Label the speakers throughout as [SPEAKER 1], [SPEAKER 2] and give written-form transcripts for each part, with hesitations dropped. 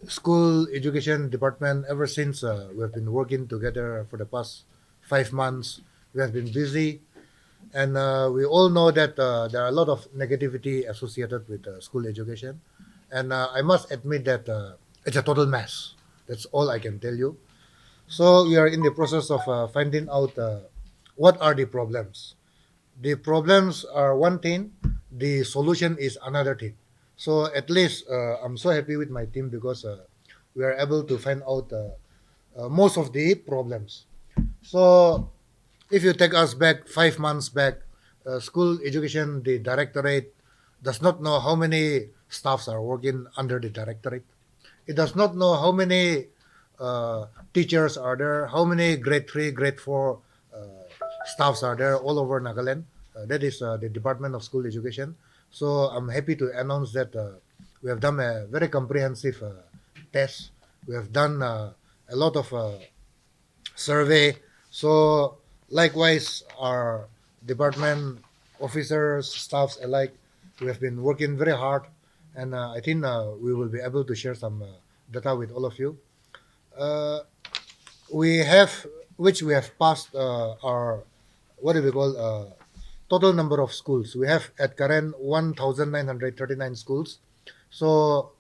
[SPEAKER 1] school education department, ever since we have been working together for the past 5 months, we have been busy, and we all know that there are a lot of negativity associated with school education, and I must admit that it's a total mess. That's all I can tell you. So we are in the process of finding out what are the problems. The problems are one thing, the solution is another thing. So at least I'm so happy with my team because we are able to find out most of the problems. So if you take us back 5 months back, school education, the directorate does not know how many staffs are working under the directorate. It does not know how many teachers are there, how many grade 3, grade 4 staffs are there all over Nagaland. That is the Department of School Education. So I'm happy to announce that we have done a very comprehensive test. We have done a lot of survey. So likewise, our department officers, staffs alike, we have been working very hard, and I think we will be able to share some data with all of you. Uh, we have, which we have passed our, what do we call, total number of schools. We have at current 1,939 schools. So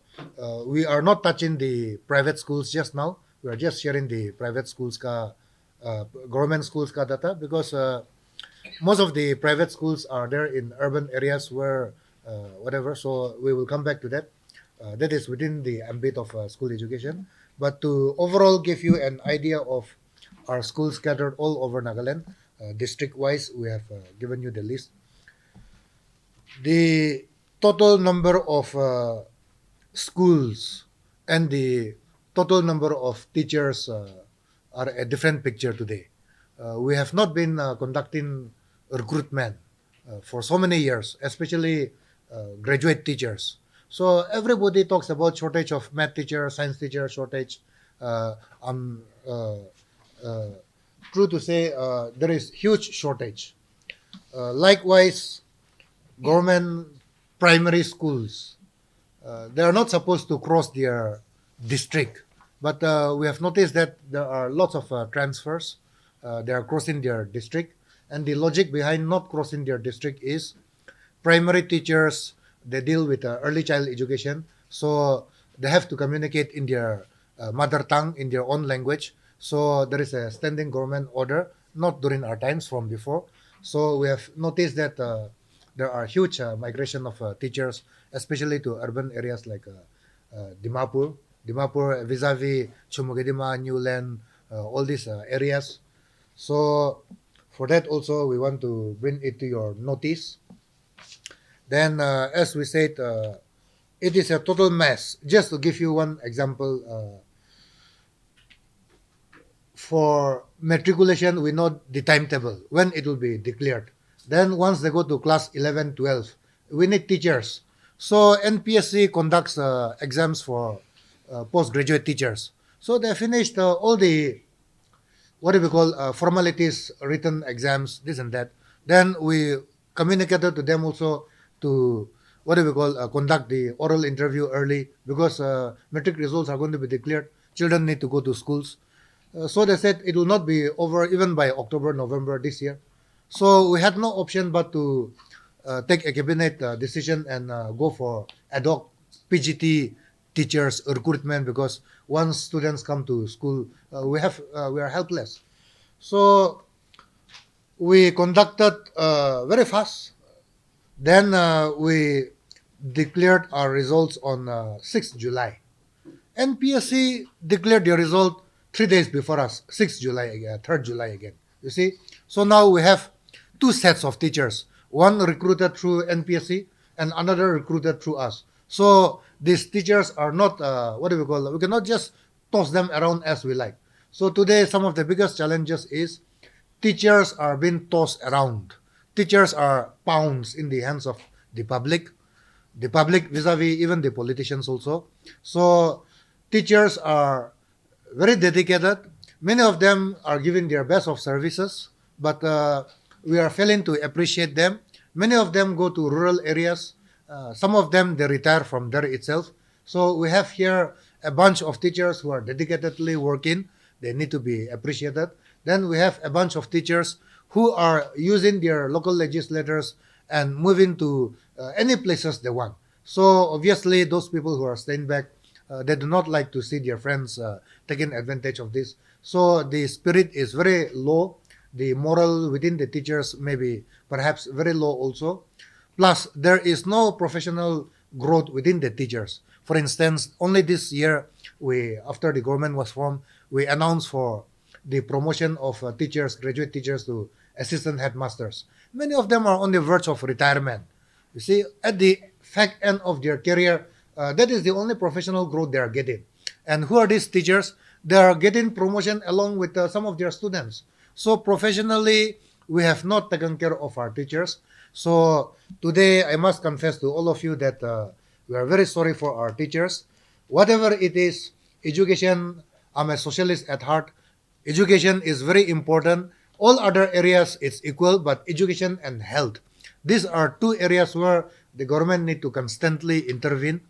[SPEAKER 1] we are not touching the private schools just now. We are just sharing the private schools ka, government schools ka data because most of the private schools are there in urban areas where whatever. So we will come back to that. That is within the ambit of school education. But to overall give you an idea of our schools scattered all over Nagaland, district wise, we have given you the list. The total number of schools and the total number of teachers are a different picture today. We have not been conducting recruitment for so many years, especially graduate teachers. So everybody talks about shortage of math teacher, science teacher shortage. I'm true to say there is huge shortage. Likewise, government primary schools, they are not supposed to cross their district, but we have noticed that there are lots of transfers. They are crossing their district, and the logic behind not crossing their district is primary teachers, they deal with early child education, so they have to communicate in their mother tongue, in their own language. So there is a standing government order, not during our times, from before. So we have noticed that there are huge migration of teachers, especially to urban areas like Dimapur vis-a-vis Chumugidima, Newland, all these areas. So for that also we want to bring it to your notice. Then, as we said, it is a total mess. Just to give you one example, for matriculation, we know the timetable, when it will be declared. Then once they go to class 11, 12, we need teachers. So NPSC conducts exams for postgraduate teachers. So they finished all the, what do we call, formalities, written exams, this and that. Then we communicated to them also to, what do we call, conduct the oral interview early because metric results are going to be declared. Children need to go to schools. So they said it will not be over even by October, November this year. So we had no option but to take a cabinet decision and go for ad hoc PGT teachers recruitment because once students come to school, we are helpless. So we conducted very fast. Then we declared our results on 6th July. NPSC declared the result 3 days before us, 6th July again, 3rd July again. You see? So now we have two sets of teachers, one recruited through NPSC and another recruited through us. So these teachers are not, what do we call, we cannot just toss them around as we like. So today, some of the biggest challenges is teachers are being tossed around. Teachers are pawns in the hands of the public vis-a-vis even the politicians also. So teachers are very dedicated. Many of them are giving their best of services, but we are failing to appreciate them. Many of them go to rural areas. Some of them, they retire from there itself. So we have here a bunch of teachers who are dedicatedly working. They need to be appreciated. Then we have a bunch of teachers who are using their local legislators and moving to any places they want. So obviously, those people who are staying back, they do not like to see their friends taking advantage of this. So the spirit is very low. The moral within the teachers may be perhaps very low also. Plus, there is no professional growth within the teachers. For instance, only this year, after the government was formed, we announced for the promotion of teachers, graduate teachers to assistant headmasters. Many of them are on the verge of retirement. You see, at the fact end of their career, that is the only professional growth they are getting. And who are these teachers? They are getting promotion along with some of their students. So professionally, we have not taken care of our teachers. So today, I must confess to all of you that we are very sorry for our teachers. Whatever it is, education, I'm a socialist at heart. Education is very important. All other areas it's equal, but education and health. These are two areas where the government need to constantly intervene,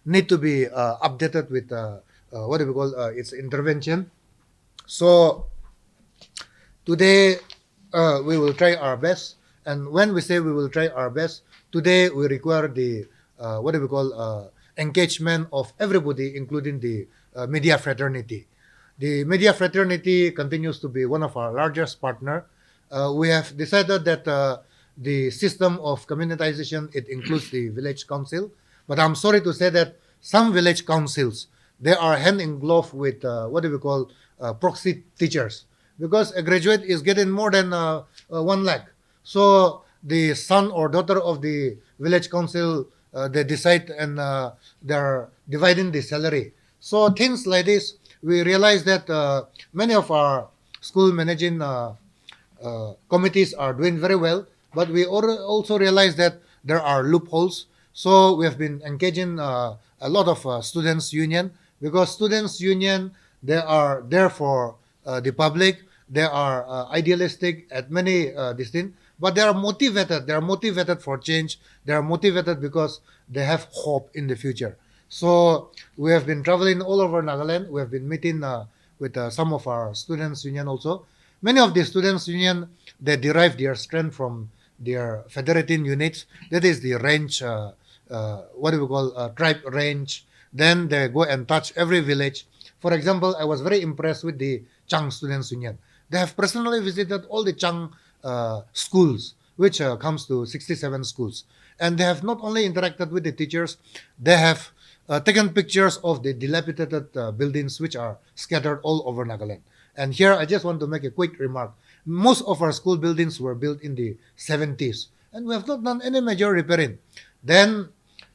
[SPEAKER 1] need to be updated with what do we call its intervention. So today we will try our best, and when we say we will try our best, today we require the what do we call engagement of everybody, including the media fraternity. The media fraternity continues to be one of our largest partner. We have decided that the system of communitization, it includes the village council, but I'm sorry to say that some village councils, they are hand in glove with what do we call proxy teachers, because a graduate is getting more than 1 lakh. So the son or daughter of the village council, they decide and they're dividing the salary. So things like this, we realize that many of our school managing committees are doing very well, but we also realize that there are loopholes. So we have been engaging a lot of students union, because students union, they are there for the public. They are idealistic at many distinct, but they are motivated. They are motivated for change. They are motivated because they have hope in the future. So we have been traveling all over Nagaland. We have been meeting with some of our students union also. Many of the students union, they derive their strength from their federating units. That is the range, what do we call tribe range. Then they go and touch every village. For example, I was very impressed with the Chang Students Union. They have personally visited all the Chang schools, which comes to 67 schools. And they have not only interacted with the teachers, they have taken pictures of the dilapidated buildings which are scattered all over Nagaland. And here I just want to make a quick remark. Most of our school buildings were built in the 70s, and we have not done any major repairing. Then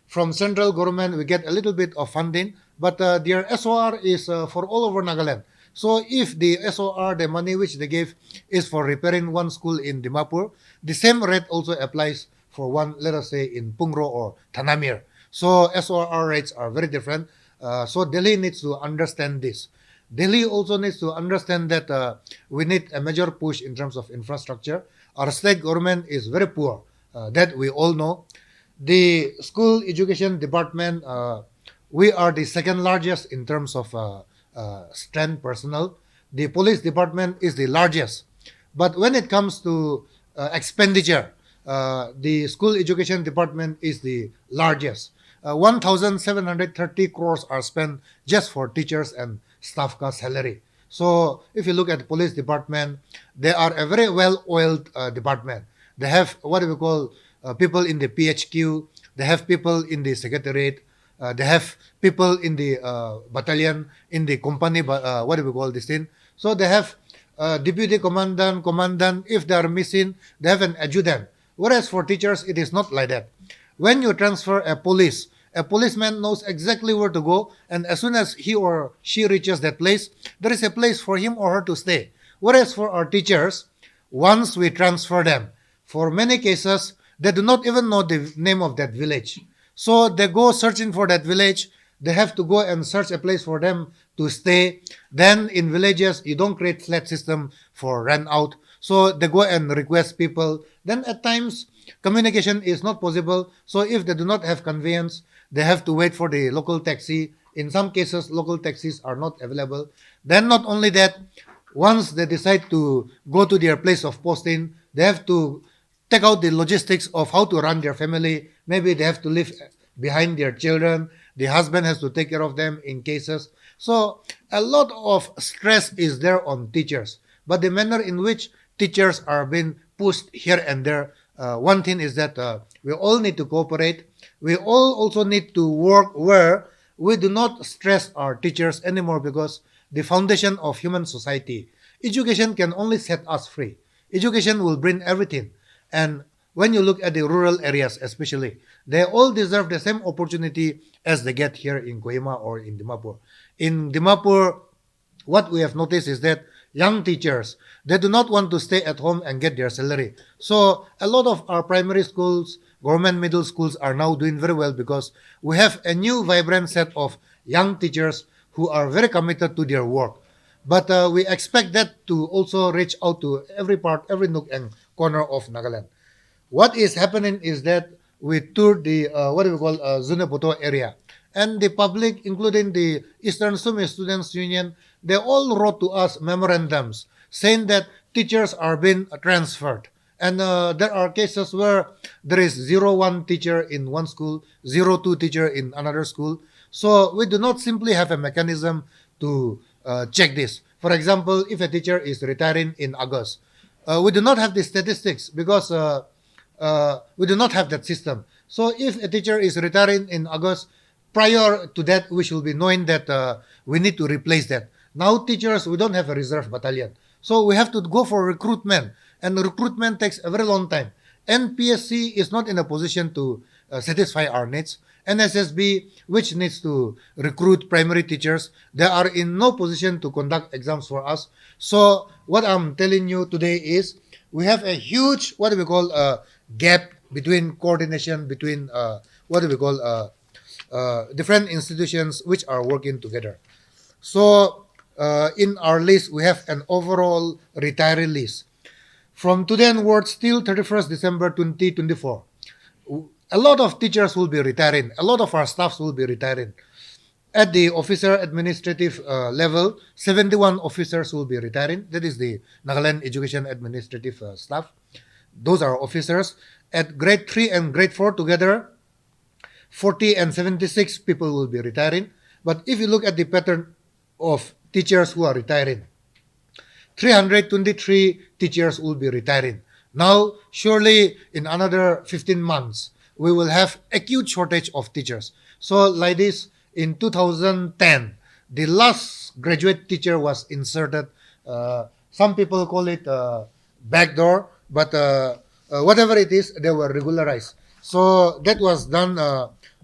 [SPEAKER 1] from central government, we get a little bit of funding, but their SOR is for all over Nagaland. So if the SOR, the money which they gave, is for repairing one school in Dimapur, the same rate also applies for one, let us say, in Pungro or Tanamir. So SOR rates are very different. So Delhi needs to understand this. Delhi also needs to understand that we need a major push in terms of infrastructure. Our state government is very poor. That we all know. The school education department, we are the second largest in terms of strength personnel. The police department is the largest. But when it comes to expenditure, the school education department is the largest. 1,730 crores are spent just for teachers and staff cost salary. So if you look at the police department, they are a very well-oiled department. They have what we call people in the PHQ. They have people in the secretariat. They have people in the battalion, in the company, what do we call this thing? So they have deputy commandant. If they are missing, they have an adjutant. Whereas for teachers, it is not like that. When you transfer a policeman knows exactly where to go, and as soon as he or she reaches that place, there is a place for him or her to stay. Whereas for our teachers, once we transfer them, for many cases, they do not even know the name of that village. So they go searching for that village. They have to go and search a place for them to stay. Then in villages, you don't create flat system for rent out. So they go and request people. Then at times, communication is not possible. So if they do not have conveyance, they have to wait for the local taxi In some cases, local taxis are not available. Then not only that, once they decide to go to their place of posting, they have to take out the logistics of how to run their family. Maybe they have to leave behind their children. The husband has to take care of them in cases. So a lot of stress is there on teachers. But the manner in which teachers are being pushed here and there, one thing is that we all need to cooperate. We all also need to work where we do not stress our teachers anymore, because the foundation of human society, education can only set us free. Education will bring everything. And when you look at the rural areas especially, they all deserve the same opportunity as they get here in Kohima or in Dimapur. In Dimapur, what we have noticed is that young teachers, they do not want to stay at home and get their salary. So a lot of our primary schools, government middle schools are now doing very well, because we have a new vibrant set of young teachers who are very committed to their work. But we expect that to also reach out to every part, every nook and corner of Nagaland. What is happening is that we toured the what do we call Zunapoto area, and the public, including the Eastern Sumi Students Union, they all wrote to us memorandums saying that teachers are being transferred. And there are cases where there is 0-1 teacher in one school, 0-2 teacher in another school. So we do not simply have a mechanism to check this. For example, if a teacher is retiring in August, we do not have the statistics, because we do not have that system. So if a teacher is retiring in August, prior to that, we should be knowing that we need to replace that. Now teachers, we don't have a reserve battalion. So we have to go for recruitment, and recruitment takes a very long time. NPSC is not in a position to satisfy our needs. NSSB, which needs to recruit primary teachers, they are in no position to conduct exams for us. So what I'm telling you today is we have a huge, what do we call, gap between coordination between what do we call different institutions which are working together. So in our list, we have an overall retiree list. From today onwards till 31st December 2024, a lot of teachers will be retiring. A lot of our staffs will be retiring. At the officer administrative level, 71 officers will be retiring. That is the Nagaland Education Administrative staff. Those are officers. At grade 3 and grade 4 together, 40 and 76 people will be retiring. But if you look at the pattern of teachers who are retiring, 323 teachers will be retiring. Now, surely in another 15 months, we will have acute shortage of teachers. So like this, in 2010, the last graduate teacher was inserted. Some people call it backdoor, but whatever it is, they were regularized. So that was done,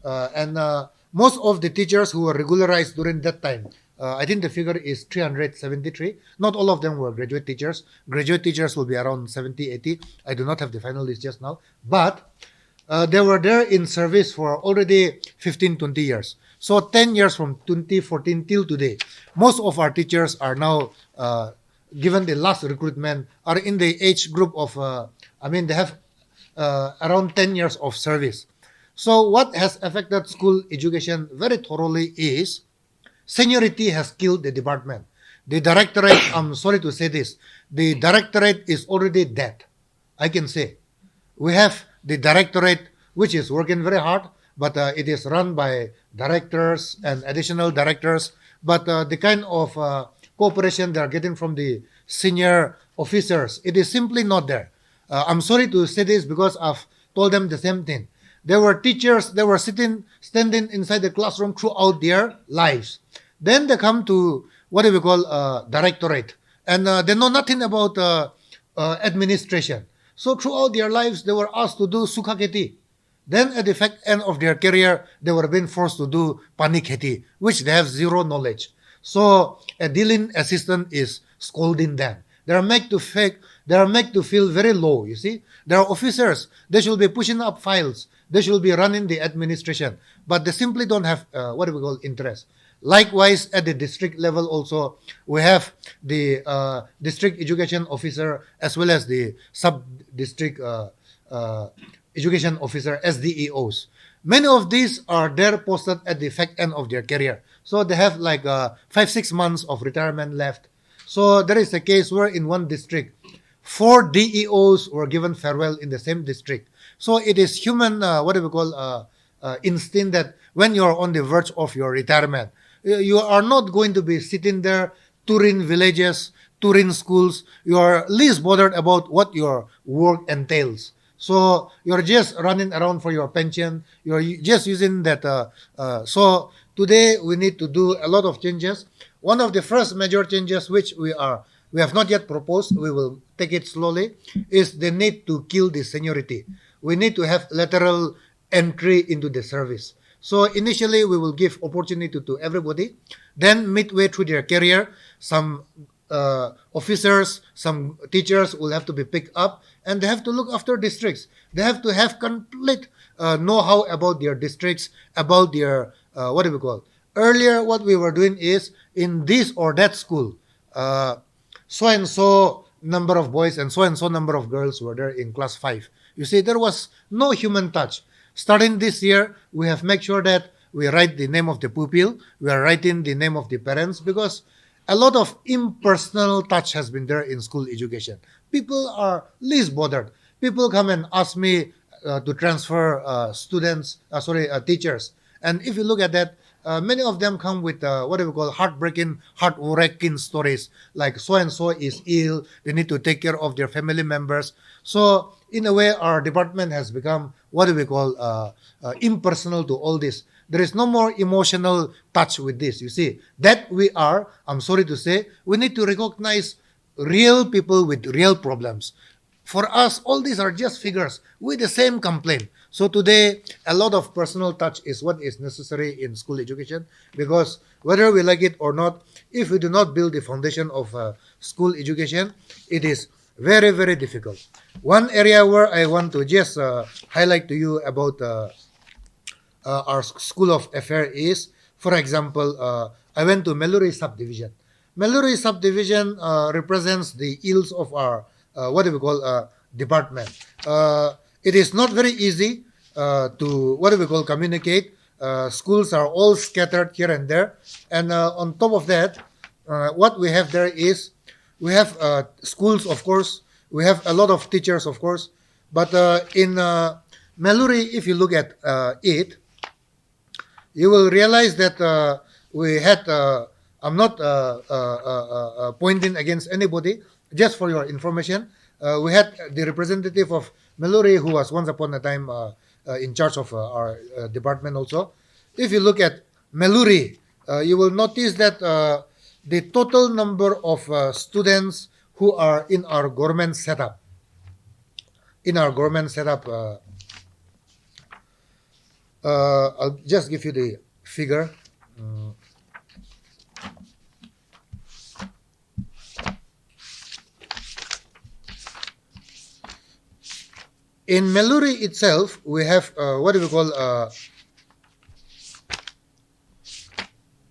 [SPEAKER 1] and most of the teachers who were regularized during that time, I think the figure is 373. Not all of them were graduate teachers. Graduate teachers will be around 70, 80. I do not have the final list just now. But they were there in service for already 15, 20 years. So 10 years from 2014 till today, most of our teachers are now, given the last recruitment, are in the age group of, they have around 10 years of service. So what has affected school education very thoroughly is seniority has killed the department. The Directorate, I'm sorry to say this, the Directorate is already dead. I can say. We have the Directorate, which is working very hard, but it is run by directors and additional directors. But the kind of cooperation they are getting from the senior officers, it is simply not there. I'm sorry to say this because I've told them the same thing. There were teachers, they were standing inside the classroom throughout their lives. Then they come to what do we call Directorate, and they know nothing about administration. So throughout their lives, they were asked to do sukha kheti. Then at the end of their career, they were being forced to do pani kheti, which they have zero knowledge. So a dealing assistant is scolding them. They are made to feel very low, you see. There are officers, they should be pushing up files. They should be running the administration. But they simply don't have, what do we call, interest. Likewise, at the district level also, we have the district education officer as well as the sub-district education officer, SDEOs. Many of these are there posted at the end of their career. So they have like 5-6 months of retirement left. So there is a case where in one district, 4 DEOs were given farewell in the same district. So it is human, what do we call, instinct that when you're on the verge of your retirement, you are not going to be sitting there touring villages, touring schools. You are least bothered about what your work entails. So you're just running around for your pension. You're just using that. So today we need to do a lot of changes. One of the first major changes which we have not yet proposed, we will take it slowly, is the need to kill the seniority. We need to have lateral entry into the service. So initially we will give opportunity to everybody. Then midway through their career, some officers, some teachers will have to be picked up, and they have to look after districts. They have to have complete know-how about their districts, about their, what do we call? Earlier, what we were doing is, in this or that school, so-and-so number of boys and so number of girls were there in class 5. You see, there was no human touch. Starting this year, we have made sure that we write the name of the pupil, we are writing the name of the parents, because a lot of impersonal touch has been there in school education. People are least bothered. People come and ask me to transfer teachers. And if you look at that, many of them come with what do we call heart-wrecking stories, like so-and-so is ill, they need to take care of their family members. So in a way, our department has become what do we call impersonal to all this. There is no more emotional touch with this. You see, that I'm sorry to say, we need to recognize real people with real problems. For us, all these are just figures with the same complaint. So today, a lot of personal touch is what is necessary in school education, because whether we like it or not, if we do not build the foundation of school education, it is very, very difficult. One area where I want to just highlight to you about our School of Affairs is, for example, I went to Meluri subdivision. Meluri subdivision represents the ills of our, what do we call, department. It is not very easy to, what do we call, communicate. Schools are all scattered here and there. And on top of that, what we have there is, we have schools, of course. We have a lot of teachers, of course. But in Meluri, if you look at it, you will realize that we had, I'm not pointing against anybody, just for your information, we had the representative of Meluri, who was once upon a time in charge of our department also. If you look at Meluri, you will notice that the total number of students who are in our government setup, I'll just give you the figure. In Meluri itself, we have what do we call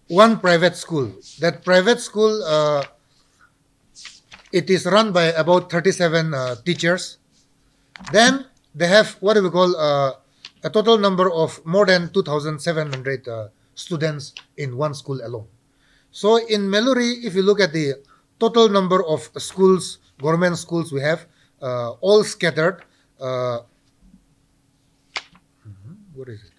[SPEAKER 1] one private school. That private school, it is run by about 37 teachers. Then they have what do we call a total number of more than 2,700 students in one school alone. So in Meluri, if you look at the total number of schools, government schools we have, all scattered. What is it?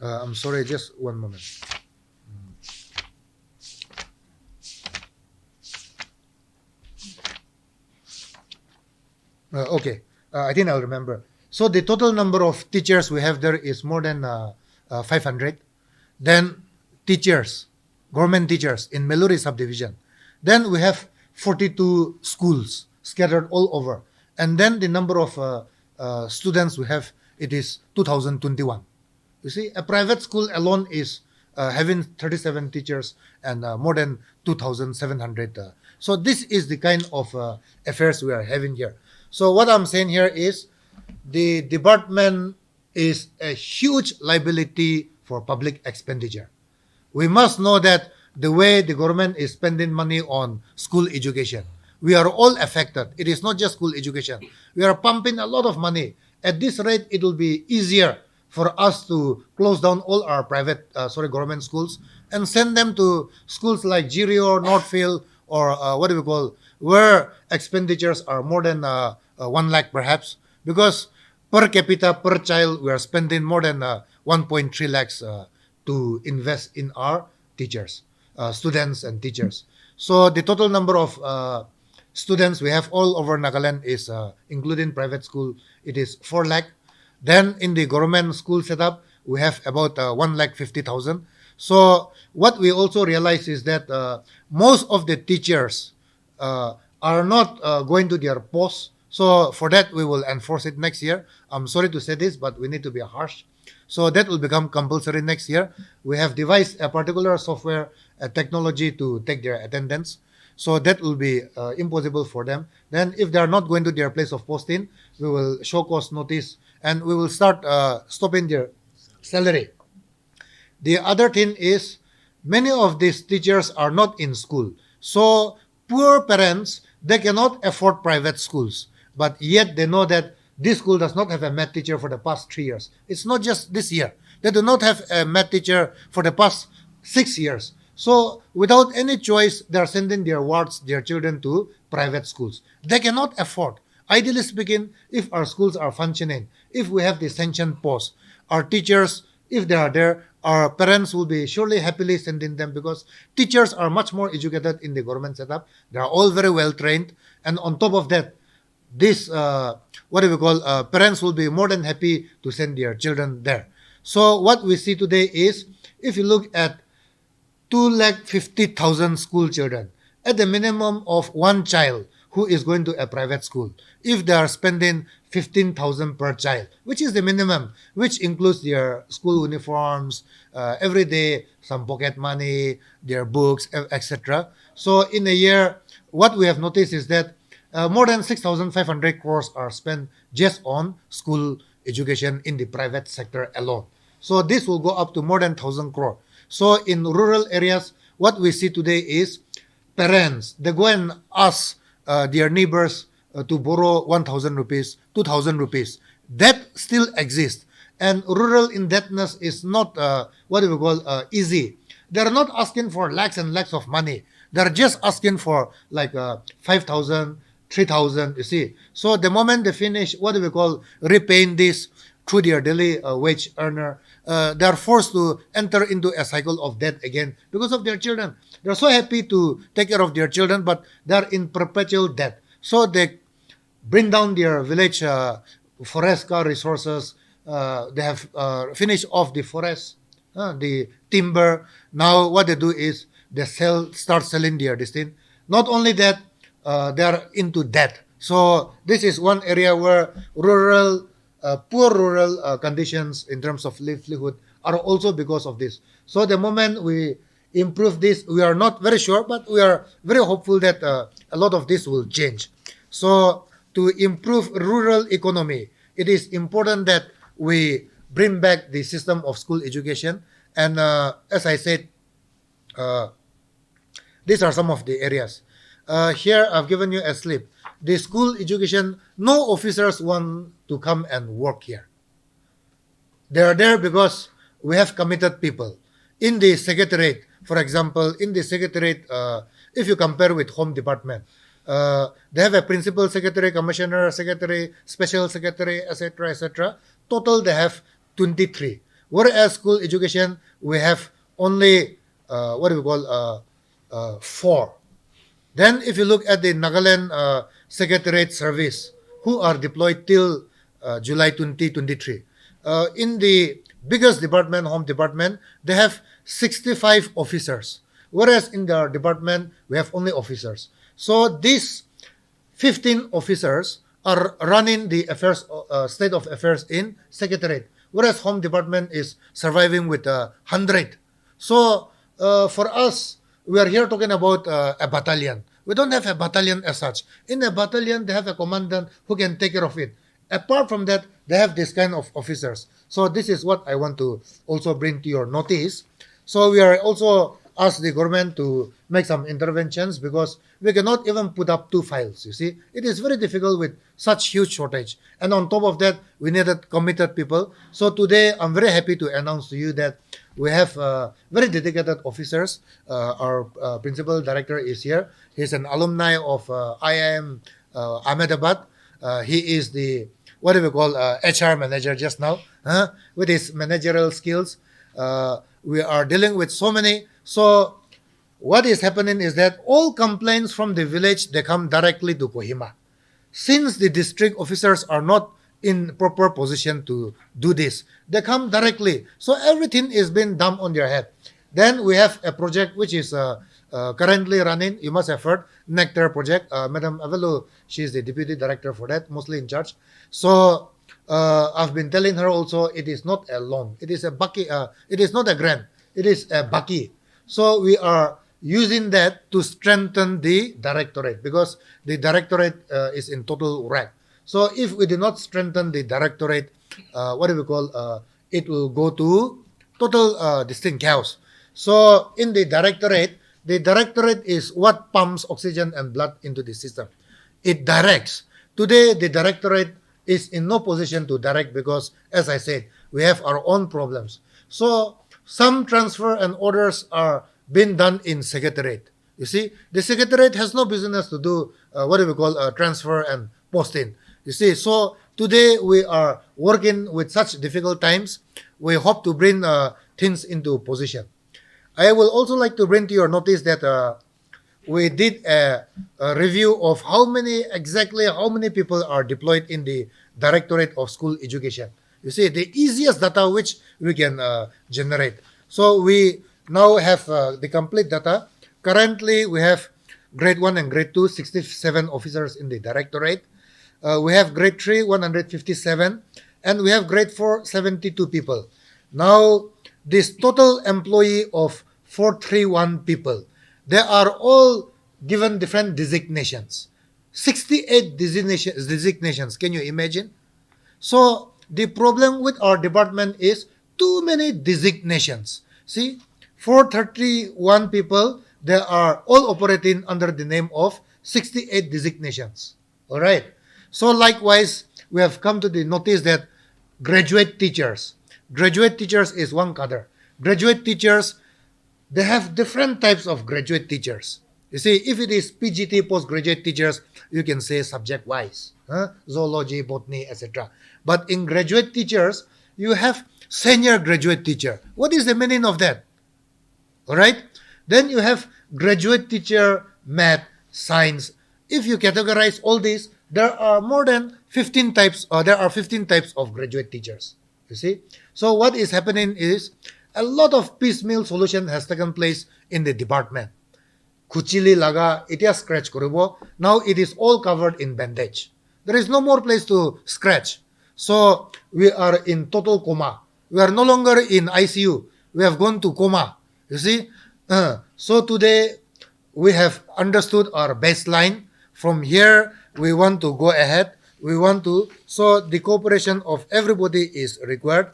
[SPEAKER 1] I'm sorry, just one moment. Okay, I think I'll remember. So the total number of teachers we have there is more than 500. Then teachers, government teachers in Meluri subdivision. Then we have 42 schools scattered all over. And then the number of students we have, it is 2021. You see, a private school alone is having 37 teachers and more than 2,700. So this is the kind of affairs we are having here. So what I'm saying here is, the department is a huge liability for public expenditure. We must know that the way the government is spending money on school education. We are all affected. It is not just school education. We are pumping a lot of money. At this rate, it will be easier for us to close down all our government schools and send them to schools like Jirio, Northfield, or where expenditures are more than 1 lakh perhaps, because per capita per child we are spending more than 1.3 lakhs to invest in our teachers, students and teachers. So the total number of students we have all over Nagaland is, including private school, it is 4 lakh. Then in the government school setup, we have about 1 lakh 50,000. So what we also realize is that most of the teachers are not going to their posts. So for that, we will enforce it next year. I'm sorry to say this, but we need to be harsh. So that will become compulsory next year. We have devised a particular software technology to take their attendance. So that will be impossible for them. Then if they are not going to their place of posting, we will show cause notice and we will start stopping their salary. The other thing is many of these teachers are not in school. So poor parents, they cannot afford private schools. But yet they know that this school does not have a math teacher for the past 3 years. It's not just this year. They do not have a math teacher for the past 6 years. So without any choice, they are sending their wards, their children to private schools. They cannot afford. Ideally speaking, if our schools are functioning, if we have the sanctioned posts, our teachers, if they are there, our parents will be surely happily sending them because teachers are much more educated in the government setup. They are all very well trained. And on top of that, this, parents will be more than happy to send their children there. So what we see today is, if you look at 250,000 school children, at the minimum of one child who is going to a private school, if they are spending 15,000 per child, which is the minimum, which includes their school uniforms, every day, some pocket money, their books, etc. So in a year, what we have noticed is that more than 6,500 crores are spent just on school education in the private sector alone. So this will go up to more than 1,000 crore. So in rural areas, what we see today is parents, they go and ask their neighbors to borrow 1,000 rupees, 2,000 rupees. That still exists. And rural indebtedness is not easy. They're not asking for lakhs and lakhs of money. They're just asking for like 5,000, 3,000, you see. So the moment they finish, repaying this through their daily wage earner, they are forced to enter into a cycle of debt again because of their children. They're so happy to take care of their children, but they're in perpetual debt. So they bring down their village forest resources. They have finished off the forest, the timber. Now what they do is they start selling their destiny. Not only that, they are into debt. So this is one area where poor rural conditions in terms of livelihood are also because of this. So the moment we improve this, we are not very sure, but we are very hopeful that a lot of this will change. So to improve rural economy, it is important that we bring back the system of school education. And as I said, these are some of the areas. Here I've given you a slip. The school education, no officers want to come and work here. They are there because we have committed people. In the Secretariat, for example, if you compare with Home Department, they have a principal secretary, commissioner secretary, special secretary, etc., etc. Total, they have 23. Whereas school education, we have only 4. Then if you look at the Nagaland Secretariat Service, who are deployed till July 2023, in the biggest department, Home Department, they have 65 officers. Whereas in their department, we have only officers. So these 15 officers are running the affairs, state of affairs in Secretariat. Whereas Home Department is surviving with 100. So for us, we are here talking about a battalion. We don't have a battalion as such. In a battalion, they have a commandant who can take care of it. Apart from that, they have this kind of officers. So this is what I want to also bring to your notice. So we are also ask the government to make some interventions because we cannot even put up 2 files. You see, it is very difficult with such huge shortage. And on top of that, we needed committed people. So today, I'm very happy to announce to you that we have very dedicated officers. Our principal director is here. He's an alumni of IIM Ahmedabad. He is the what do we call HR manager just now, with his managerial skills. We are dealing with so many. So what is happening is that all complaints from the village, they come directly to Kohima. Since the district officers are not in proper position to do this, they come directly. So everything is being dumped on their head. Then we have a project which is currently running. You must have heard Nectar project. Madam Avelu, she is the deputy director for that, mostly in charge. So I've been telling her also, it is not a loan. It is a bucky. It is not a grant. It is a bucky. So we are using that to strengthen the directorate because the directorate is in total wreck. So if we do not strengthen the directorate, what do we call? It will go to total distinct chaos. So in the directorate is what pumps oxygen and blood into the system. It directs. Today, the directorate is in no position to direct because, as I said, we have our own problems. So some transfer and orders are being done in secretariat. You see, the secretariat has no business to do what do we call transfer and posting. You see, so today we are working with such difficult times. We hope to bring things into position. I will also like to bring to your notice that we did a review of how many people are deployed in the Directorate of School Education. You see, the easiest data which we can generate. So we now have the complete data. Currently, we have grade 1 and grade 2, 67 officers in the Directorate. We have grade 3, 157, and we have grade 4, 72 people. Now, this total employee of 431 people, they are all given different designations. 68 designations. Can you imagine? So the problem with our department is too many designations. See, 431 people, they are all operating under the name of 68 designations. All right. So likewise, we have come to the notice that graduate teachers is one cadre. Graduate teachers, they have different types of graduate teachers. You see, if it is PGT, postgraduate teachers, you can say subject-wise, zoology, botany, etc. But in graduate teachers, you have senior graduate teacher. What is the meaning of that? All right? Then you have graduate teacher, math, science. If you categorize all these, there are more than 15 types, or there are 15 types of graduate teachers. You see? So what is happening is a lot of piecemeal solution has taken place in the department. Kuchili laga, it has scratch koribo. Now it is all covered in bandage. There is no more place to scratch. So we are in total coma. We are no longer in ICU. We have gone to coma. You see? So today we have understood our baseline. From here, we want to go ahead. So the cooperation of everybody is required.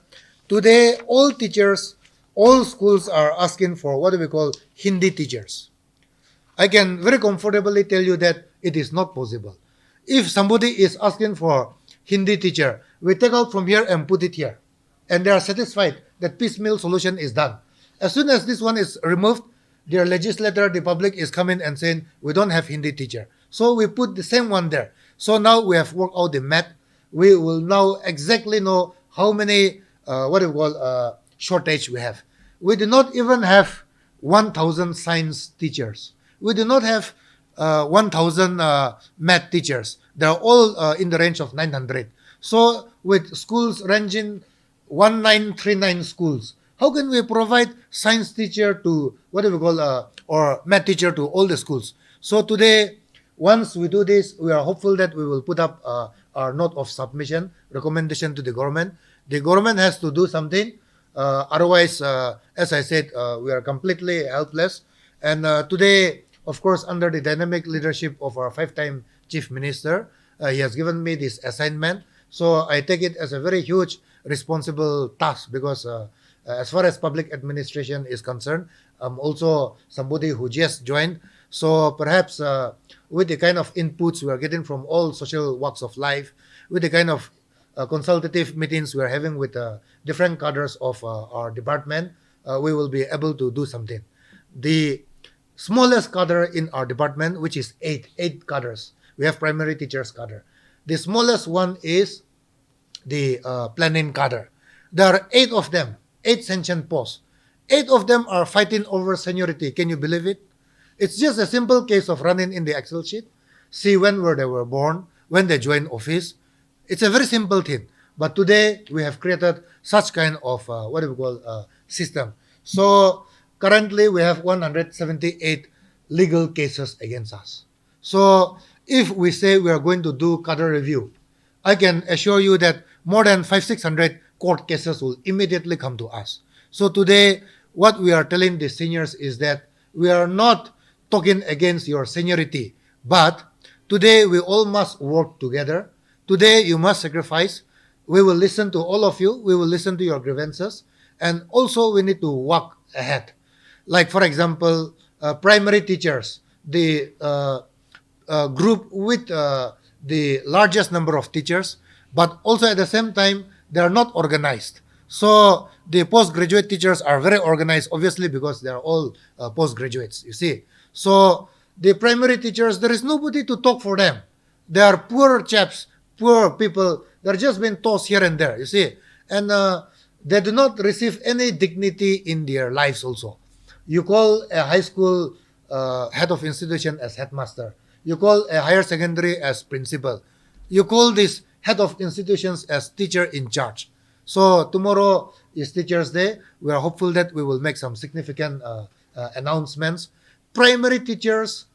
[SPEAKER 1] Today, all teachers, all schools are asking for what we call Hindi teachers. I can very comfortably tell you that it is not possible. If somebody is asking for Hindi teacher, we take out from here and put it here. And they are satisfied that piecemeal solution is done. As soon as this one is removed, their legislator, the public is coming and saying, we don't have Hindi teacher. So we put the same one there. So now we have worked out the math. We will now exactly know how many, shortage we have. We do not even have 1,000 science teachers. We do not have 1,000 math teachers. They are all in the range of 900. So with schools ranging 1939 schools, how can we provide science teacher to or math teacher to all the schools? So today, once we do this, we are hopeful that we will put up our note of submission, recommendation to the government. The government has to do something. Otherwise, as I said, we are completely helpless. And today, of course, under the dynamic leadership of our 5-time Chief Minister, he has given me this assignment. So I take it as a very huge responsible task because as far as public administration is concerned, I'm also somebody who just joined. So perhaps with the kind of inputs we are getting from all social walks of life, with the kind of consultative meetings we are having with different cadres of our department, we will be able to do something. The smallest cadre in our department, which is eight cadres. We have primary teachers cadre. The smallest one is the planning cadre. There are eight of them, eight sentient posts. Eight of them are fighting over seniority. Can you believe it? It's just a simple case of running in the Excel sheet, see where they were born, when they joined office. It's a very simple thing. But today we have created such kind of what do we call system. So currently we have 178 legal cases against us. So if we say we are going to do cadre review, I can assure you that more than 500-600 court cases will immediately come to us. So today, what we are telling the seniors is that we are not talking against your seniority, but today we all must work together. Today you must sacrifice. We will listen to all of you. We will listen to your grievances. And also we need to walk ahead. Like for example, primary teachers, the group with the largest number of teachers, but also at the same time, they are not organized. So the postgraduate teachers are very organized, obviously, because they are all postgraduates, you see. So the primary teachers, there is nobody to talk for them. They are poor chaps, poor people. They're just being tossed here and there, you see. And they do not receive any dignity in their lives also. You call a high school head of institution as headmaster. You call a higher secondary as principal. You call this head of institutions as teacher in charge. So tomorrow is Teachers' Day. We are hopeful that we will make some significant announcements. Primary teachers,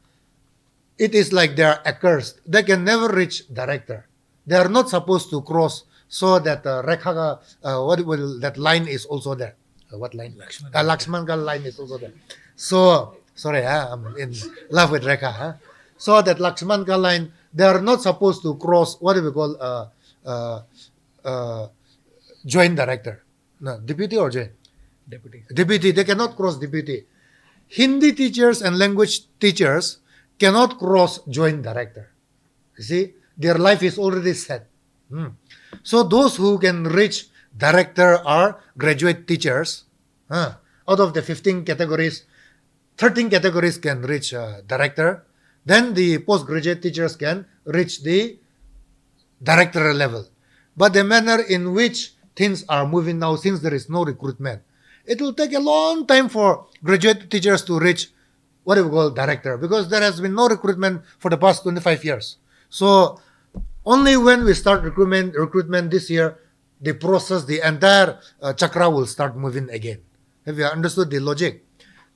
[SPEAKER 1] it is like they are accursed. They can never reach director. They are not supposed to cross so that that line is also there. What line? Lakshman line is also there. So, sorry, I'm in love with Rekha. So that Lakshman line, they are not supposed to cross what do we call joint director. No, deputy or joint? Deputy. They cannot cross deputy. Hindi teachers and language teachers cannot cross joint director. You see, their life is already set. So those who can reach director are graduate teachers. Out of the 15 categories, 13 categories can reach director. Then the postgraduate teachers can reach the directorial level. But the manner in which things are moving now, since there is no recruitment, it will take a long time for graduate teachers to reach what we call director, because there has been no recruitment for the past 25 years. So only when we start recruitment this year, the process, the entire chakra will start moving again. Have you understood the logic?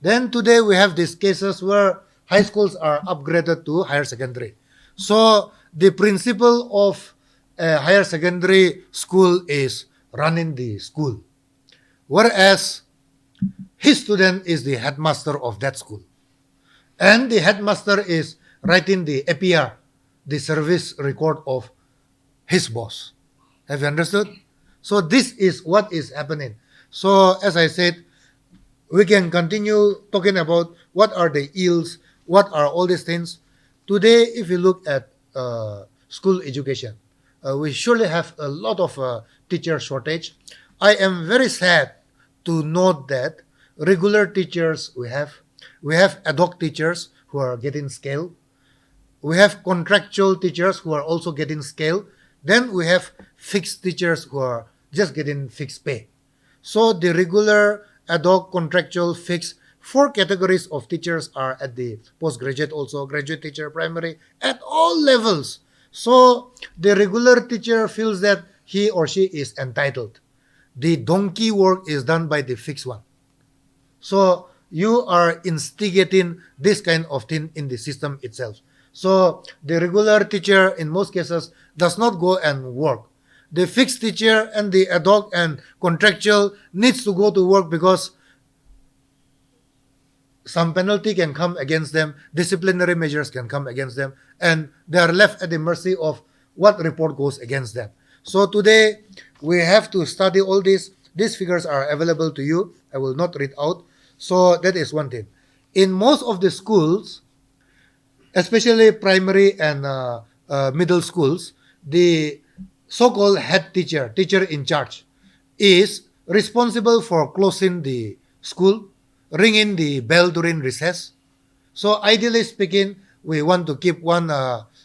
[SPEAKER 1] Then today we have these cases where high schools are upgraded to higher secondary. So the principal of a higher secondary school is running the school, whereas his student is the headmaster of that school. And the headmaster is writing the APR, the service record of his boss. Have you understood? So this is what is happening. So as I said, we can continue talking about what are the ills, what are all these things. Today, if you look at school education, we surely have a lot of teacher shortage. I am very sad to note that regular teachers we have ad hoc teachers who are getting scale. We have contractual teachers who are also getting scale. Then we have fixed teachers who are just getting fixed pay. So the regular, ad hoc, contractual, fixed, 4 categories of teachers are at the postgraduate also, graduate teacher, primary, at all levels. So the regular teacher feels that he or she is entitled. The donkey work is done by the fixed one. So you are instigating this kind of thing in the system itself. So the regular teacher in most cases does not go and work. The fixed teacher and the ad hoc and contractual needs to go to work because some penalty can come against them, disciplinary measures can come against them, and they are left at the mercy of what report goes against them. So today we have to study all this. These figures are available to you. I will not read out. So that is one thing. In most of the schools, especially primary and middle schools, the so-called head teacher, teacher in charge, is responsible for closing the school, ringing the bell during recess. So ideally speaking, we want to keep one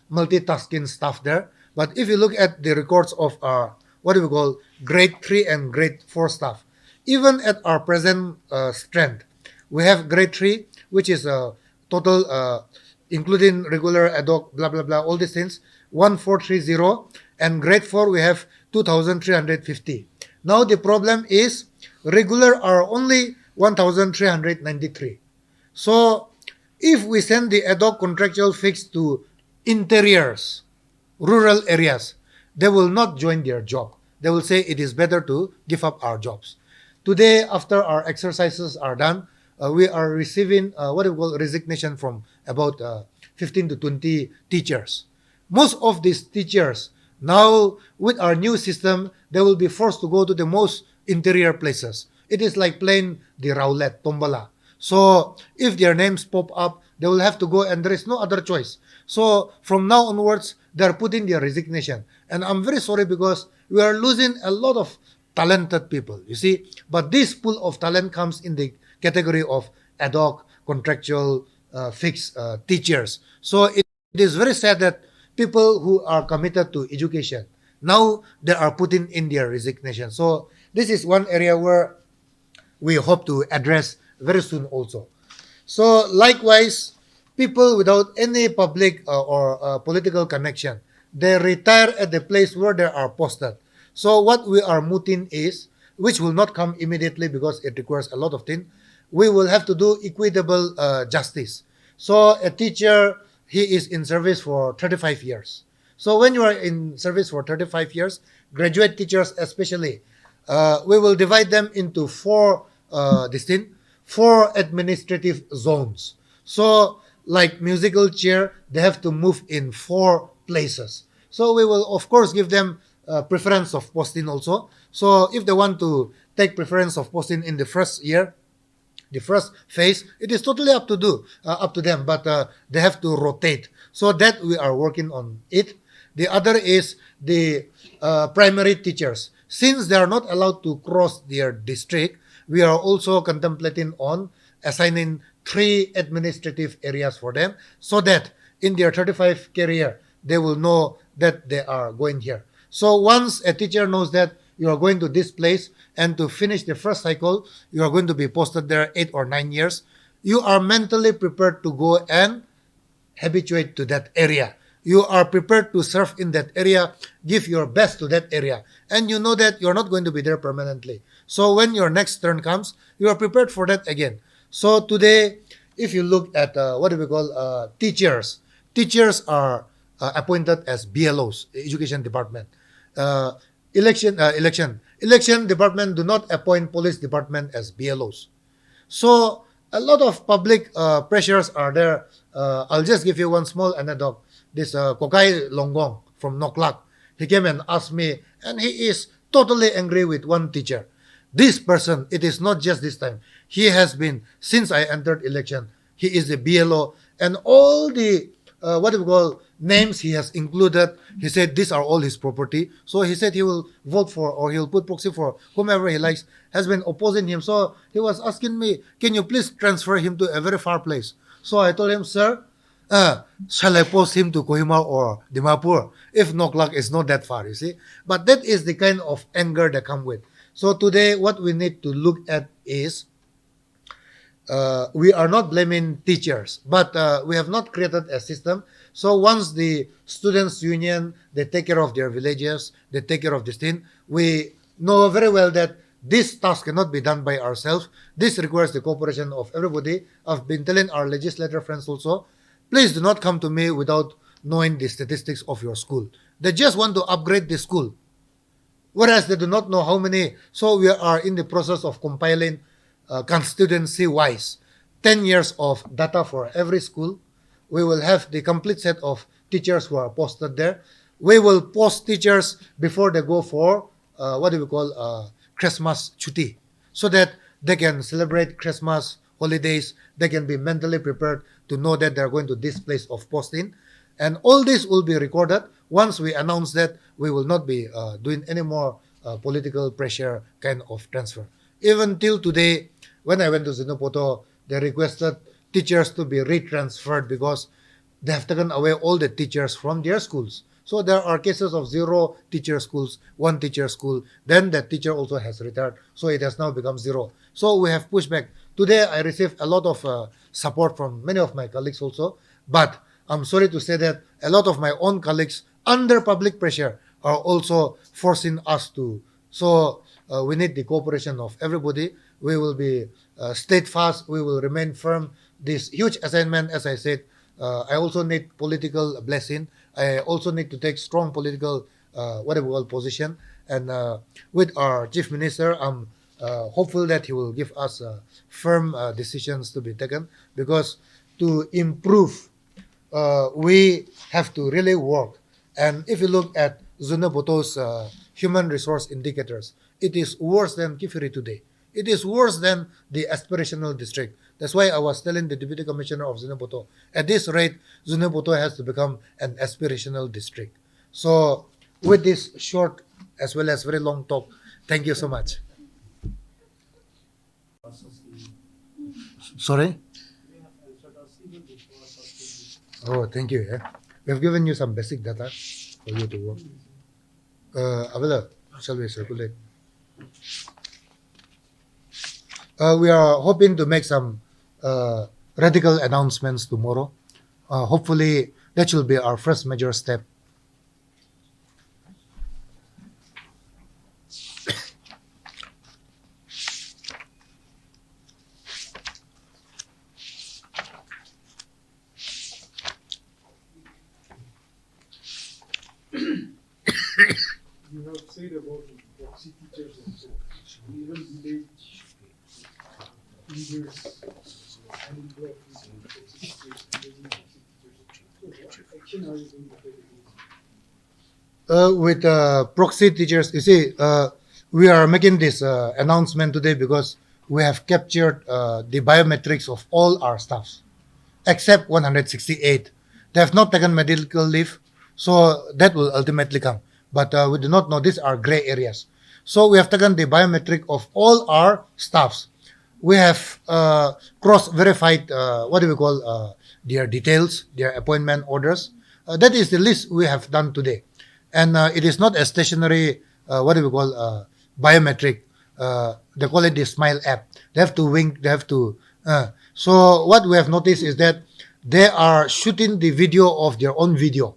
[SPEAKER 1] multitasking staff there. But if you look at the records of our what do we call grade 3 and grade 4 staff, even at our present strength, we have grade 3, which is a total, including regular, ad hoc, blah, blah, blah, all these things, 1430, and grade 4, we have 2350. Now the problem is regular are only 1393. So if we send the ad hoc contractual fixed to interiors, rural areas, they will not join their job. They will say it is better to give up our jobs. Today, after our exercises are done, we are receiving what we call resignation from about 15 to 20 teachers. Most of these teachers, now with our new system, they will be forced to go to the most interior places. It is like playing the roulette, tombola. So if their names pop up, they will have to go and there is no other choice. So from now onwards, they are putting their resignation. And I'm very sorry because we are losing a lot of talented people, you see. But this pool of talent comes in the category of ad hoc, contractual, fixed teachers. So it is very sad that people who are committed to education, now they are putting in their resignation. So this is one area where we hope to address very soon also. So likewise, people without any public or political connection, they retire at the place where they are posted. So what we are mooting is, which will not come immediately because it requires a lot of things, we will have to do equitable justice. So a teacher, he is in service for 35 years. So when you are in service for 35 years, graduate teachers especially, we will divide them into four administrative zones. So like musical chair, they have to move in 4 places. So we will of course give them preference of posting also. So if they want to take preference of posting in the first year, the first phase, it is totally up to them, but they have to rotate. So that we are working on it. The other is the primary teachers. Since they are not allowed to cross their district, we are also contemplating on assigning 3 administrative areas for them so that in their 35 career, they will know that they are going here. So once a teacher knows that you are going to this place and to finish the first cycle, you are going to be posted there 8 or 9 years, you are mentally prepared to go and habituate to that area. You are prepared to serve in that area, give your best to that area, and you know that you're not going to be there permanently. So when your next turn comes, you are prepared for that again. So today, if you look at what do we call teachers, teachers are appointed as BLOs, Education Department. Election Department do not appoint Police Department as BLOs. So a lot of public pressures are there. I'll just give you one small anecdote. This Kekhrielhoulie from Noklak, he came and asked me, and he is totally angry with one teacher. This person, it is not just this time. He has been, since I entered election, he is a BLO, and all the, what do we call, names he has included, he said these are all his property. So he said he will vote for, or he'll put proxy for whomever he likes, has been opposing him. So he was asking me, can you please transfer him to a very far place? So I told him, sir, shall I post him to Kohima or Dimapur? If Noklak is not that far, you see. But that is the kind of anger that come with. So today, what we need to look at is, we are not blaming teachers, but we have not created a system. So once the students' union, they take care of their villages, they take care of this thing, we know very well that this task cannot be done by ourselves. This requires the cooperation of everybody. I've been telling our legislator friends also, please do not come to me without knowing the statistics of your school. They just want to upgrade the school, whereas they do not know how many. So we are in the process of compiling constituency-wise 10 years of data for every school. We will have the complete set of teachers who are posted there. We will post teachers before they go for what do we call Christmas chuti, so that they can celebrate Christmas holidays, they can be mentally prepared to know that they're going to this place of posting. And all this will be recorded. Once we announce that, we will not be doing any more political pressure kind of transfer. Even till today, when I went to Zinupoto, they requested teachers to be retransferred because they have taken away all the teachers from their schools. So there are cases of 0 teacher schools, 1 teacher school. Then that teacher also has retired. So it has now become 0. So we have pushed back. Today I received a lot of support from many of my colleagues also. But I'm sorry to say that a lot of my own colleagues, under public pressure, are also forcing us to. So we need the cooperation of everybody. We will be steadfast. We will remain firm. This huge assignment, as I said, I also need political blessing. I also need to take strong political, whatever we call position. And with our chief minister, I'm hopeful that he will give us firm decisions to be taken, because to improve, we have to really work. And if you look at Zunaboto's human resource indicators, it is worse than Kifiri today. It is worse than the aspirational district. That's why I was telling the Deputy Commissioner of Zunaboto, at this rate, Zunaboto has to become an aspirational district. So, with this short as well as very long talk, thank you so much. Sorry? Oh, thank you. Yeah. We have given you some basic data for you to work. Avila, shall we circulate? We are hoping to make some radical announcements tomorrow. Hopefully, that will be our first major step.
[SPEAKER 2] You have said about proxy teachers also, even village leaders and involved in proxy teachers, engaging proxy teachers. So what action are you going to take against?
[SPEAKER 1] With proxy teachers, you see, we are making this announcement today because we have captured the biometrics of all our staffs, except 168. They have not taken medical leave, so that will ultimately come. But we do not know. These are gray areas. So we have taken the biometric of all our staffs. We have cross-verified, what do we call, their details, their appointment orders. That is the list we have done today. And it is not a stationary, what do we call, biometric. They call it the Smile app. They have to wink, they have to. So what we have noticed is that they are shooting the video of their own video.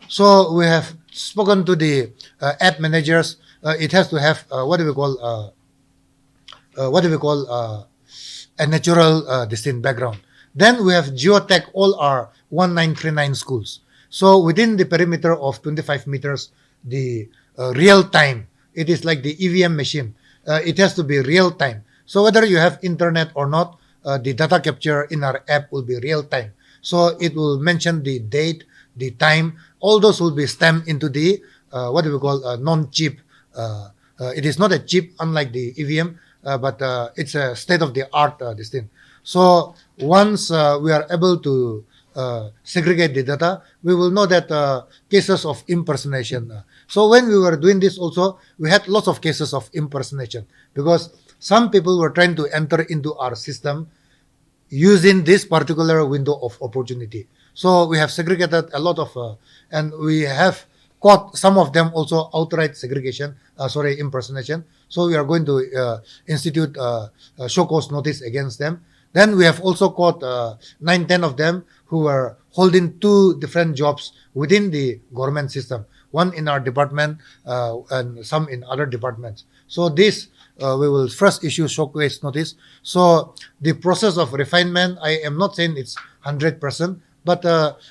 [SPEAKER 1] So we have spoken to the app managers. It has to have a natural distinct background. Then we have geotech all our 1939 schools. So within the perimeter of 25 meters, the real time, it is like the EVM machine. It has to be real time. So whether you have internet or not, the data capture in our app will be real time. So it will mention the date, the time. All those will be stamped into the non-chip. It is not a chip unlike the EVM, but it's a state-of-the-art this thing. So once we are able to segregate the data, we will know that cases of impersonation. So when we were doing this also, we had lots of cases of impersonation because some people were trying to enter into our system using this particular window of opportunity. So we have segregated a lot of, and we have caught some of them also outright impersonation. So we are going to institute show cause notice against them. Then we have also caught 9-10 of them who were holding 2 different jobs within the government system, one in our department and some in other departments. So this we will first issue show cause notice. So the process of refinement, I am not saying it's 100%, but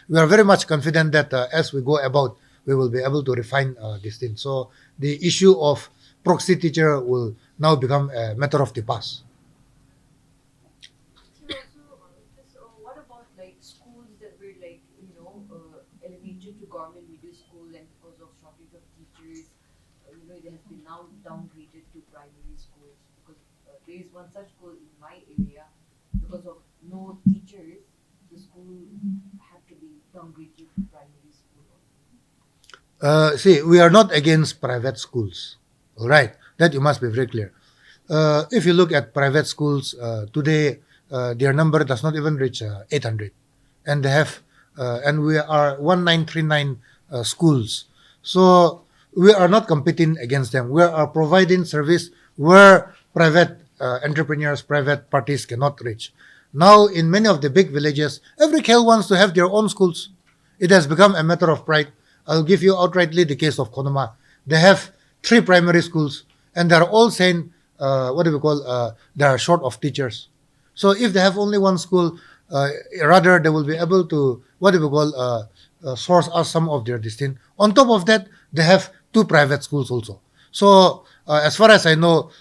[SPEAKER 1] we are very much confident that as we go about, we will be able to refine this thing. So the issue of proxy teacher will now become a matter of the past.
[SPEAKER 3] So what about like schools that were like elevated to government middle school, and because of shortage of teachers, they have been now downgraded to primary schools, because there is one such school in my area because of no teachers, the school had to be downgraded to primary school.
[SPEAKER 1] See, we are not against private schools. All right, that you must be very clear. If you look at private schools today, their number does not even reach 800, and they have, and we are 1939 schools. So we are not competing against them. We are providing service where private entrepreneurs, private parties cannot reach. Now, in many of the big villages, every KL wants to have their own schools. It has become a matter of pride. I'll give you outrightly the case of Kohima. They have 3 primary schools, and they're all saying, they are short of teachers. So if they have only one school, rather they will be able to, source us some of their destiny. On top of that, they have 2 private schools also. So as far as I know,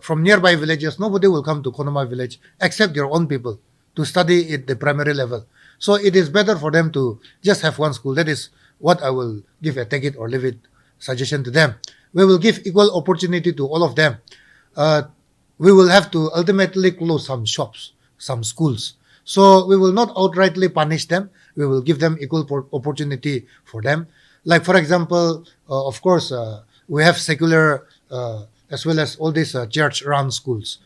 [SPEAKER 1] from nearby villages, nobody will come to Kohima village except your own people to study at the primary level. So it is better for them to just have one school. That is what I will give a take it or leave it suggestion to them. We will give equal opportunity to all of them. We will have to ultimately close some shops, some schools. So we will not outrightly punish them. We will give them equal opportunity for them. Like, for example, of course, we have secular as well as all these church-run schools.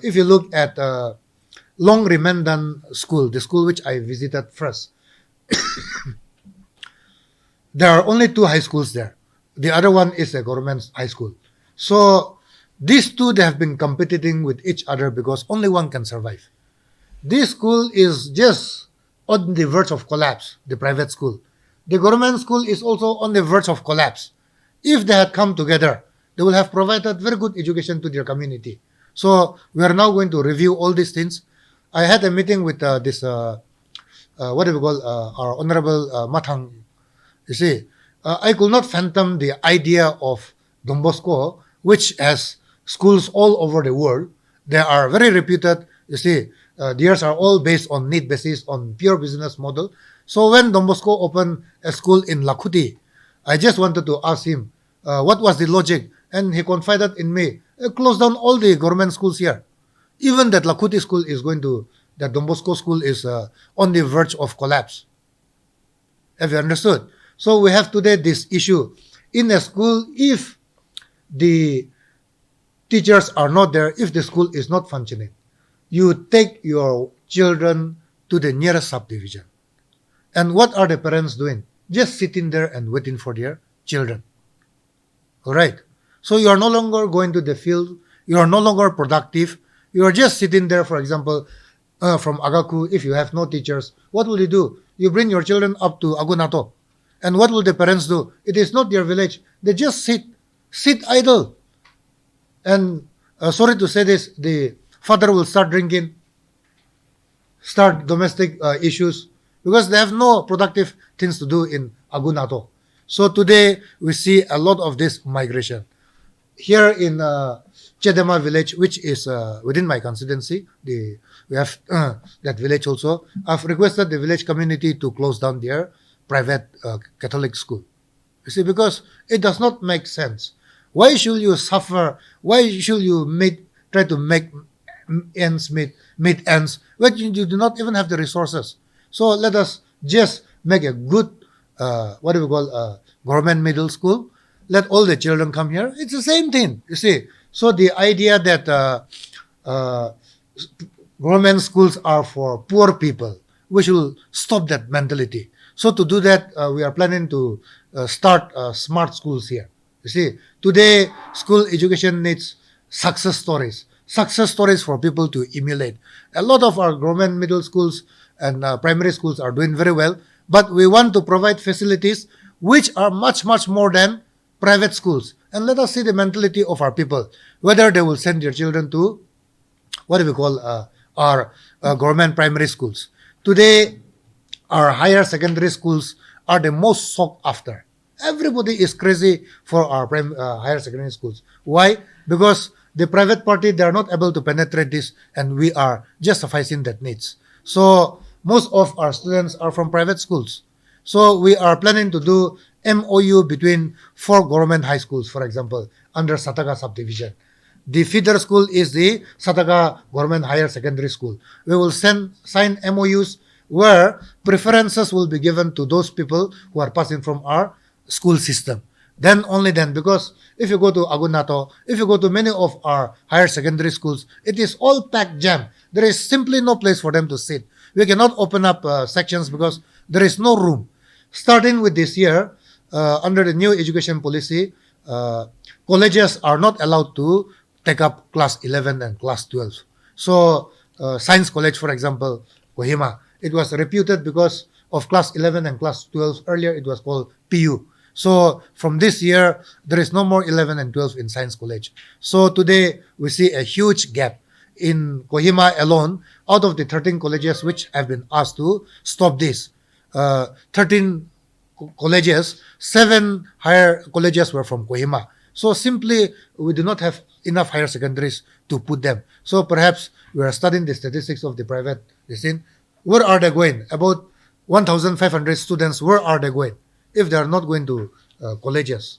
[SPEAKER 1] If you look at Long Remendan School, the school which I visited first, there are only 2 high schools there. The other one is a government high school. So these 2, they have been competing with each other because only one can survive. This school is just on the verge of collapse, the private school. The government school is also on the verge of collapse. If they had come together, they will have provided very good education to their community. So we are now going to review all these things. I had a meeting with our Honorable Mathang. You see, I could not fathom the idea of Don Bosco, which has schools all over the world. They are very reputed. You see, theirs are all based on need basis, on pure business model. So when Don Bosco opened a school in Lakhuti, I just wanted to ask him, what was the logic? And he confided in me, close down all the government schools here. Even that Lakhuti school is that Don Bosco school is on the verge of collapse. Have you understood? So we have today this issue. In a school, if the teachers are not there, if the school is not functioning, you take your children to the nearest subdivision. And what are the parents doing? Just sitting there and waiting for their children. All right. So you are no longer going to the field. You are no longer productive. You are just sitting there, for example, from Agaku, if you have no teachers, what will you do? You bring your children up to Agunato. And what will the parents do? It is not their village. They just sit idle. And sorry to say this, the father will start drinking, start domestic issues, because they have no productive things to do in Agunato. So today we see a lot of this migration. Here in Chedema village, which is within my constituency, we have that village also. I've requested the village community to close down their private Catholic school. You see, because it does not make sense. Why should you suffer? Why should you try to make ends meet ends when you do not even have the resources? So let us just make a good government middle school. Let all the children come here. It's the same thing, you see. So the idea that government schools are for poor people, we should stop that mentality. So to do that, we are planning to start smart schools here. You see, today school education needs success stories for people to emulate. A lot of our government middle schools and primary schools are doing very well, but we want to provide facilities which are much, much more than private schools. And let us see the mentality of our people, whether they will send their children to our government primary schools. Today, our higher secondary schools are the most sought after. Everybody is crazy for our higher secondary schools. Why? Because the private party, they are not able to penetrate this, and we are just sufficing that needs. So most of our students are from private schools. So we are planning to do MOU between 4 government high schools, for example, under Sataga subdivision. The feeder school is the Sataka Government Higher Secondary School. We will sign MOUs where preferences will be given to those people who are passing from our school system. Then only then, because if you go to Agunato, if you go to many of our higher secondary schools, it is all packed jam. There is simply no place for them to sit. We cannot open up sections because there is no room. Starting with this year, under the new education policy, colleges are not allowed to take up class 11 and class 12. So, Science College, for example, Kohima, it was reputed because of class 11 and class 12. Earlier, it was called PU. So, from this year, there is no more 11 and 12 in Science College. So, today, we see a huge gap. In Kohima alone, out of the 13 colleges which have been asked to stop this, 13 colleges, 7 higher colleges were from Kohima. So simply, we do not have enough higher secondaries to put them. So perhaps we are studying the statistics of the private. Where are they going? About 1,500 students, where are they going if they are not going to colleges?